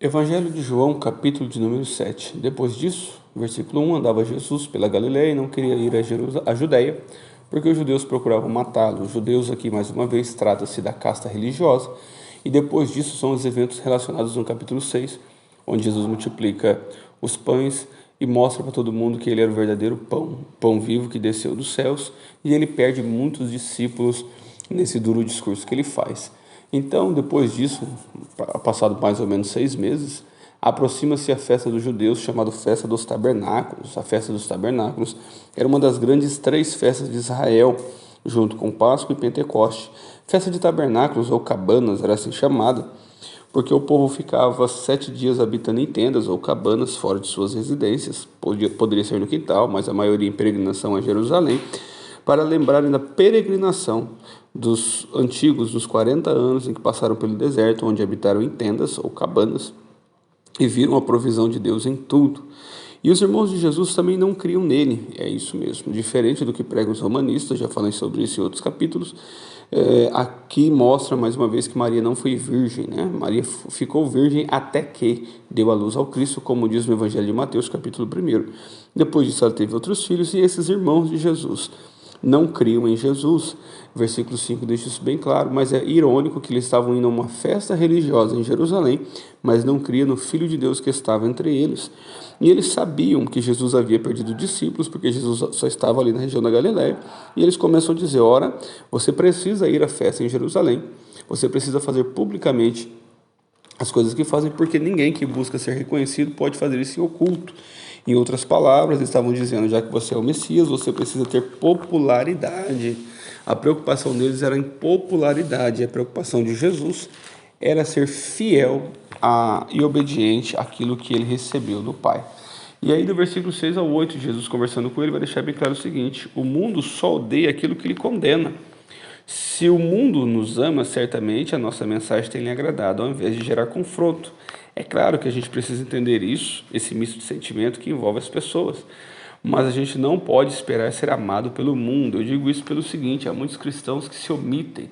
Evangelho de João, capítulo de número 7. Depois disso, versículo 1, andava Jesus pela Galileia e não queria ir a Judéia, porque os judeus procuravam matá-lo. Os judeus aqui, mais uma vez, trata-se da casta religiosa. E depois disso são os eventos relacionados no capítulo 6, onde Jesus multiplica os pães e mostra para todo mundo que ele era o verdadeiro pão, pão vivo que desceu dos céus, e ele perde muitos discípulos nesse duro discurso que ele faz. Então, depois disso, passado mais ou menos 6 meses, aproxima-se a festa dos judeus, chamada Festa dos Tabernáculos. A Festa dos Tabernáculos era uma das grandes 3 festas de Israel, junto com Páscoa e Pentecoste. Festa de Tabernáculos, ou cabanas, era assim chamada, porque o povo ficava 7 dias habitando em tendas ou cabanas fora de suas residências. Poderia ser no quintal, mas a maioria em peregrinação a Jerusalém, para lembrarem da peregrinação dos antigos, dos 40 anos em que passaram pelo deserto, onde habitaram em tendas ou cabanas e viram a provisão de Deus em tudo. E os irmãos de Jesus também não criam nele, é isso mesmo. Diferente do que pregam os romanistas, já falei sobre isso em outros capítulos, aqui mostra mais uma vez que Maria não foi virgem, né? Maria ficou virgem até que deu à luz ao Cristo, como diz no Evangelho de Mateus, capítulo 1. Depois disso ela teve outros filhos, e esses irmãos de Jesus não criam em Jesus. Versículo 5 deixa isso bem claro, mas é irônico que eles estavam indo a uma festa religiosa em Jerusalém, mas não criam no Filho de Deus que estava entre eles. E eles sabiam que Jesus havia perdido discípulos, porque Jesus só estava ali na região da Galileia, e eles começam a dizer: ora, você precisa ir à festa em Jerusalém, você precisa fazer publicamente as coisas que fazem, porque ninguém que busca ser reconhecido pode fazer isso em oculto. Em outras palavras, eles estavam dizendo: já que você é o Messias, você precisa ter popularidade. A preocupação deles era em popularidade. A preocupação de Jesus era ser fiel e obediente àquilo que ele recebeu do Pai. E aí, do versículo 6 ao 8, Jesus conversando com ele vai deixar bem claro o seguinte: o mundo só odeia aquilo que lhe condena. Se o mundo nos ama, certamente a nossa mensagem tem lhe agradado, ao invés de gerar confronto. É claro que a gente precisa entender isso, esse misto de sentimento que envolve as pessoas. Mas a gente não pode esperar ser amado pelo mundo. Eu digo isso pelo seguinte: há muitos cristãos que se omitem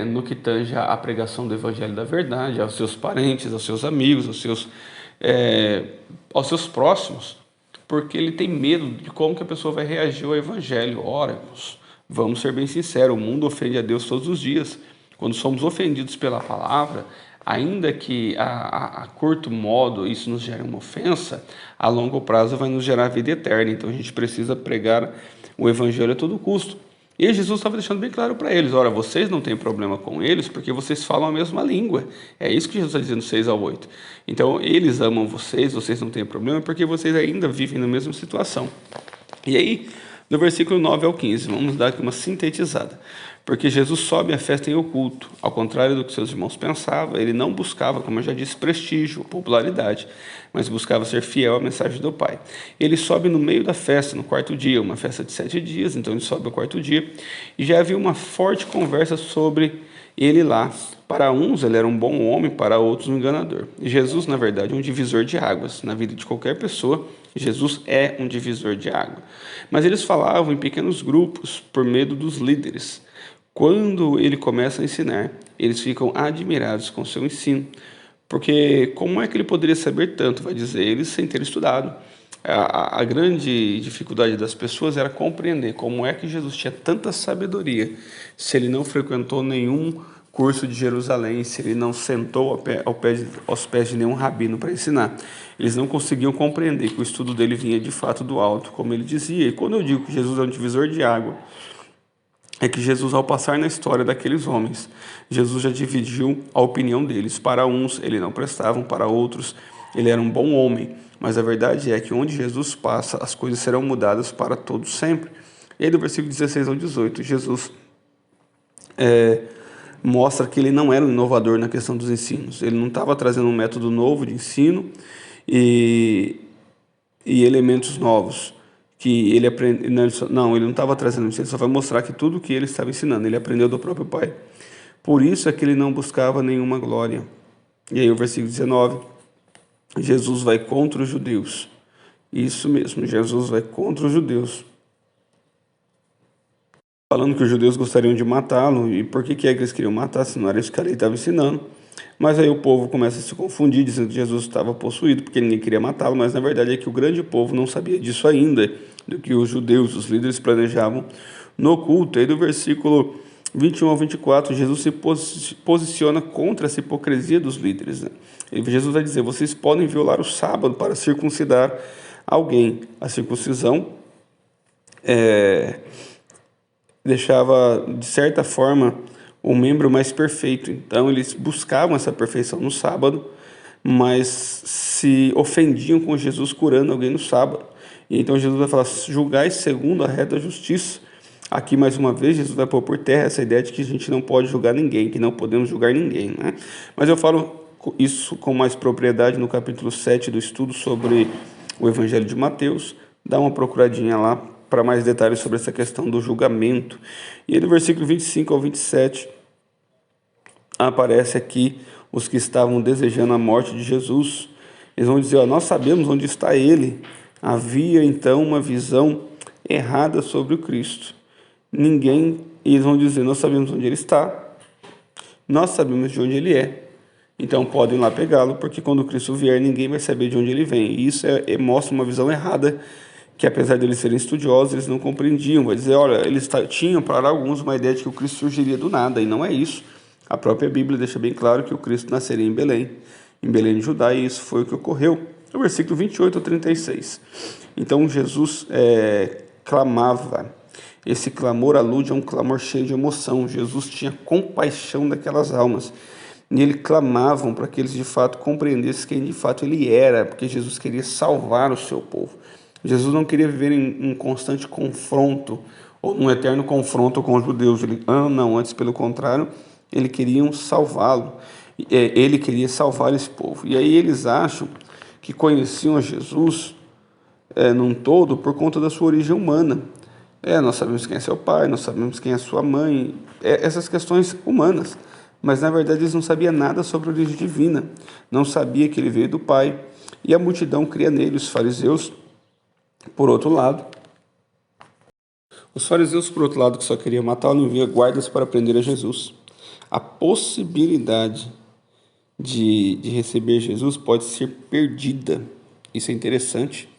no que tange à pregação do Evangelho da Verdade, aos seus parentes, aos seus amigos, aos seus próximos, porque ele tem medo de como que a pessoa vai reagir ao Evangelho. Ora, irmãos, vamos ser bem sinceros, o mundo ofende a Deus todos os dias. Quando somos ofendidos pela palavra, ainda que a curto modo isso nos gere uma ofensa, a longo prazo vai nos gerar vida eterna. Então a gente precisa pregar o Evangelho a todo custo. E Jesus estava deixando bem claro para eles: ora, vocês não têm problema com eles porque vocês falam a mesma língua. É isso que Jesus está dizendo, 6 ao 8. Então eles amam vocês, vocês não têm problema porque vocês ainda vivem na mesma situação. E aí, do versículo 9 ao 15, vamos dar aqui uma sintetizada. Porque Jesus sobe à festa em oculto. Ao contrário do que seus irmãos pensavam, ele não buscava, como eu já disse, prestígio, popularidade, mas buscava ser fiel à mensagem do Pai. Ele sobe no meio da festa, no 4º dia, uma festa de 7 dias, então ele sobe ao 4º dia, e já havia uma forte conversa sobre ele lá. Para uns ele era um bom homem, para outros um enganador. E Jesus, na verdade, é um divisor de águas. Na vida de qualquer pessoa, Jesus é um divisor de água. Mas eles falavam em pequenos grupos, por medo dos líderes. Quando ele começa a ensinar, eles ficam admirados com seu ensino, porque como é que ele poderia saber tanto, vai dizer eles, sem ter estudado? A grande dificuldade das pessoas era compreender como é que Jesus tinha tanta sabedoria, se ele não frequentou nenhum curso de Jerusalém, se ele não sentou aos pés de nenhum rabino para ensinar. Eles não conseguiam compreender que o estudo dele vinha de fato do alto, como ele dizia. E quando eu digo que Jesus é um divisor de água, é que Jesus, ao passar na história daqueles homens, Jesus já dividiu a opinião deles. Para uns ele não prestava, para outros ele era um bom homem, mas a verdade é que onde Jesus passa, as coisas serão mudadas para todos sempre. E aí do versículo 16 ao 18, Jesus mostra que ele não era um inovador na questão dos ensinos. Ele não estava trazendo um método novo de ensino e elementos novos que ele aprende. Não, ele não estava trazendo isso, ele só vai mostrar que tudo que ele estava ensinando, ele aprendeu do próprio Pai. Por isso é que ele não buscava nenhuma glória. E aí o versículo 19, Jesus vai contra os judeus. Isso mesmo, Jesus vai contra os judeus, falando que os judeus gostariam de matá-lo. E por que é que eles queriam matar, se não era isso que a lei estava ensinando? Mas aí o povo começa a se confundir, dizendo que Jesus estava possuído, porque ninguém queria matá-lo, mas na verdade é que o grande povo não sabia disso ainda, do que os judeus, os líderes, planejavam no culto. Aí do versículo 21 ao 24, Jesus se posiciona contra essa hipocrisia dos líderes, né? Jesus vai dizer: vocês podem violar o sábado para circuncidar alguém. A circuncisão deixava, de certa forma, o membro mais perfeito. Então, eles buscavam essa perfeição no sábado, mas se ofendiam com Jesus curando alguém no sábado. E então, Jesus vai falar: julgai segundo a reta justiça. Aqui, mais uma vez, Jesus vai pôr por terra essa ideia de que a gente não pode julgar ninguém, que não podemos julgar ninguém, né? Mas eu falo isso com mais propriedade no capítulo 7 do estudo sobre o Evangelho de Mateus. Dá uma procuradinha lá para mais detalhes sobre essa questão do julgamento. E aí, do versículo 25 ao 27, aparece aqui os que estavam desejando a morte de Jesus. Eles vão dizer: nós sabemos onde está ele. Havia então uma visão errada sobre o Cristo. Eles vão dizer: nós sabemos onde ele está, nós sabemos de onde ele é. Então podem ir lá pegá-lo, porque quando Cristo vier, ninguém vai saber de onde ele vem. E isso mostra uma visão errada, que apesar de eles serem estudiosos, eles não compreendiam. Vai dizer: olha, eles tinham para alguns uma ideia de que o Cristo surgiria do nada, e não é isso. A própria Bíblia deixa bem claro que o Cristo nasceria em Belém de Judá, e isso foi o que ocorreu. No versículo 28 ao 36. Então Jesus clamava. Esse clamor alude a um clamor cheio de emoção. Jesus tinha compaixão daquelas almas. E ele clamavam para que eles de fato compreendessem quem de fato ele era, porque Jesus queria salvar o seu povo. Jesus não queria viver em constante confronto, ou num eterno confronto com os judeus. Não, antes pelo contrário, ele queria salvá-lo. Ele queria salvar esse povo. E aí eles acham que conheciam a Jesus num todo por conta da sua origem humana. Nós sabemos quem é seu pai, nós sabemos quem é sua mãe, essas questões humanas. Mas na verdade eles não sabiam nada sobre a origem divina, não sabia que ele veio do Pai, e a multidão cria nele. Os fariseus, por outro lado, que só queriam matá-lo, enviam guardas para prender a Jesus. A possibilidade de receber Jesus pode ser perdida. Isso é interessante.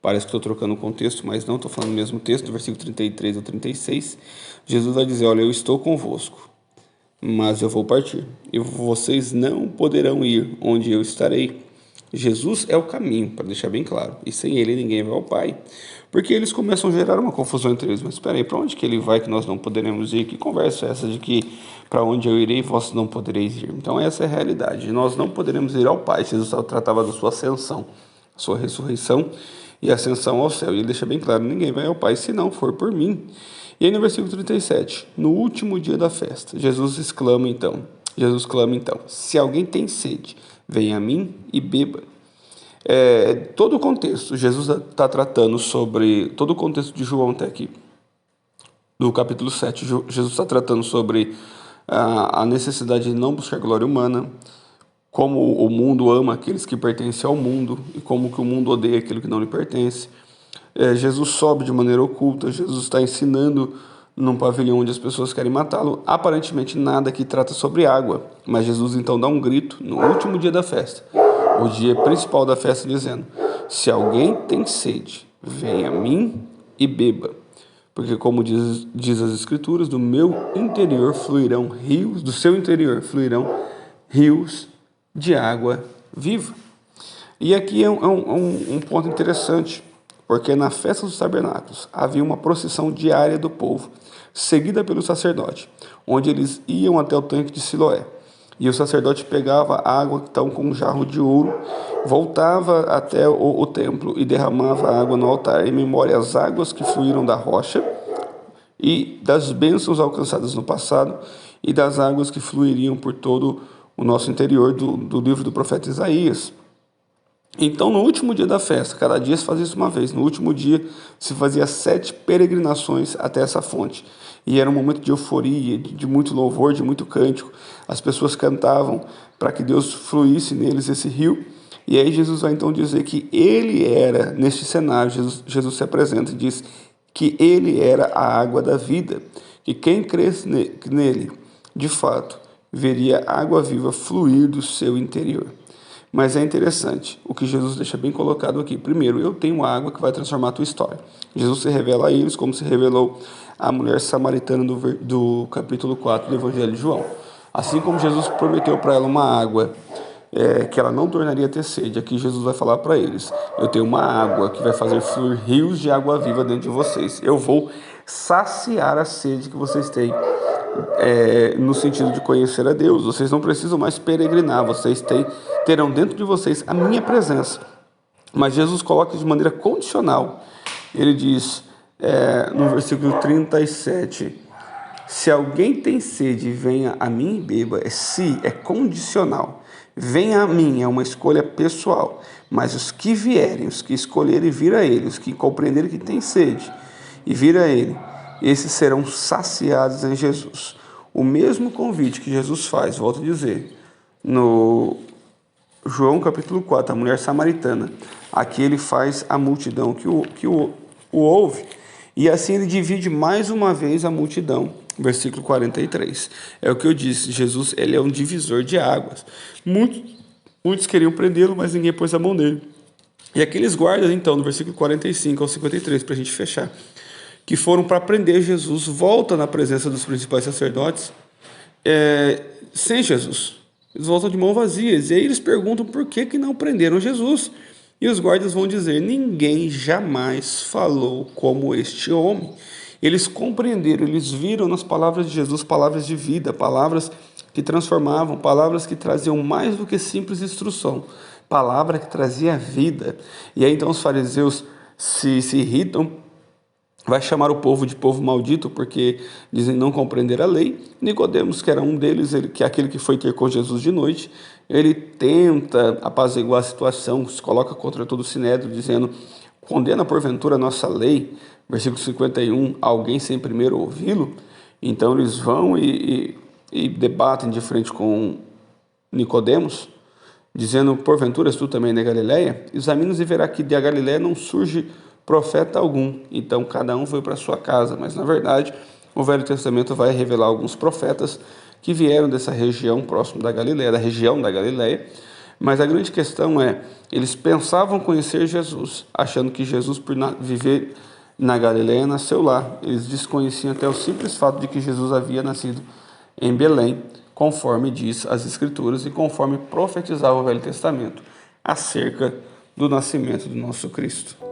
Parece que estou trocando o contexto, mas não, estou falando o mesmo texto, do versículo 33 ao 36. Jesus vai dizer: olha, eu estou convosco, mas eu vou partir, e vocês não poderão ir onde eu estarei. Jesus é o caminho, para deixar bem claro, e sem ele ninguém vai ao Pai. Porque eles começam a gerar uma confusão entre eles: mas espera aí, para onde que ele vai que nós não poderemos ir? Que conversa é essa de que para onde eu irei vós não podereis ir? Então essa é a realidade, nós não poderemos ir ao Pai. Jesus tratava da sua ascensão, sua ressurreição e ascensão ao céu, e ele deixa bem claro: ninguém vai ao Pai se não for por mim. E aí no versículo 37, no último dia da festa, Jesus clama então: se alguém tem sede, venha a mim e beba. Todo o contexto, Jesus está tratando sobre, todo o contexto de João até aqui, do capítulo 7, Jesus está tratando sobre a necessidade de não buscar glória humana, como o mundo ama aqueles que pertencem ao mundo, e como que o mundo odeia aquilo que não lhe pertence. Jesus sobe de maneira oculta, Jesus está ensinando num pavilhão onde as pessoas querem matá-lo. Aparentemente nada que trata sobre água, mas Jesus então dá um grito no último dia da festa, o dia principal da festa, dizendo: se alguém tem sede, venha a mim e beba. Porque como diz as Escrituras, do meu interior fluirão rios, do seu interior fluirão rios de água viva. E aqui é um ponto interessante, porque na festa dos tabernáculos havia uma procissão diária do povo, seguida pelo sacerdote, onde eles iam até o tanque de Siloé. E o sacerdote pegava a água então, com um jarro de ouro, voltava até o templo e derramava a água no altar, em memória às águas que fluíram da rocha e das bênçãos alcançadas no passado e das águas que fluiriam por todo o nosso interior, do livro do profeta Isaías. Então, no último dia da festa, cada dia se fazia isso uma vez, no último dia se fazia 7 peregrinações até essa fonte. E era um momento de euforia, de muito louvor, de muito cântico. As pessoas cantavam para que Deus fluísse neles esse rio. E aí Jesus vai então dizer que ele era, neste cenário, Jesus se apresenta e diz que ele era a água da vida, que quem cresce nele, de fato, veria água viva fluir do seu interior. Mas é interessante, o que Jesus deixa bem colocado aqui. Primeiro, eu tenho água que vai transformar a tua história. Jesus se revela a eles como se revelou à mulher samaritana do capítulo 4 do Evangelho de João. Assim como Jesus prometeu para ela uma água que ela não tornaria a ter sede, aqui Jesus vai falar para eles: eu tenho uma água que vai fazer fluir rios de água viva dentro de vocês. Eu vou saciar a sede que vocês têm no sentido de conhecer a Deus. Vocês não precisam mais peregrinar, vocês terão dentro de vocês a minha presença. Mas Jesus coloca de maneira condicional. Ele diz no versículo 37, se alguém tem sede, venha a mim e beba. É condicional. Venha a mim, é uma escolha pessoal. Mas os que vierem, os que escolherem vir a ele, os que compreenderem que tem sede e vir a ele, esses serão saciados em Jesus. O mesmo convite que Jesus faz, volto a dizer, no João capítulo 4, a mulher samaritana, aqui ele faz a multidão que o ouve, e assim ele divide mais uma vez a multidão. Versículo 43. É o que eu disse, Jesus ele é um divisor de águas. Muitos queriam prendê-lo, mas ninguém pôs a mão nele. E aqueles guardas, então, no versículo 45 ao 53, para a gente fechar, que foram para prender Jesus, voltam na presença dos principais sacerdotes sem Jesus. Eles voltam de mão vazias. E aí eles perguntam por que não prenderam Jesus. E os guardas vão dizer: ninguém jamais falou como este homem. Eles compreenderam, eles viram nas palavras de Jesus palavras de vida, palavras que transformavam, palavras que traziam mais do que simples instrução, palavra que trazia vida. E aí então os fariseus se irritam, vai chamar o povo de povo maldito, porque dizem não compreender a lei. Nicodemos, que era um deles, que é aquele que foi ter com Jesus de noite, ele tenta apaziguar a situação, se coloca contra todo o sinédrio, dizendo: condena porventura a nossa lei? Versículo 51, alguém sem primeiro ouvi-lo? Então eles vão e debatem de frente com Nicodemos, dizendo: porventura tu também da Galileia? Examina-nos e verá que da Galileia não surge profeta algum. Então cada um foi para sua casa, mas na verdade o Velho Testamento vai revelar alguns profetas que vieram dessa região próximo da Galileia, da região da Galileia. Mas a grande questão eles pensavam conhecer Jesus, achando que Jesus, por viver na Galileia, nasceu lá. Eles desconheciam até o simples fato de que Jesus havia nascido em Belém, conforme diz as Escrituras e conforme profetizava o Velho Testamento acerca do nascimento do nosso Cristo.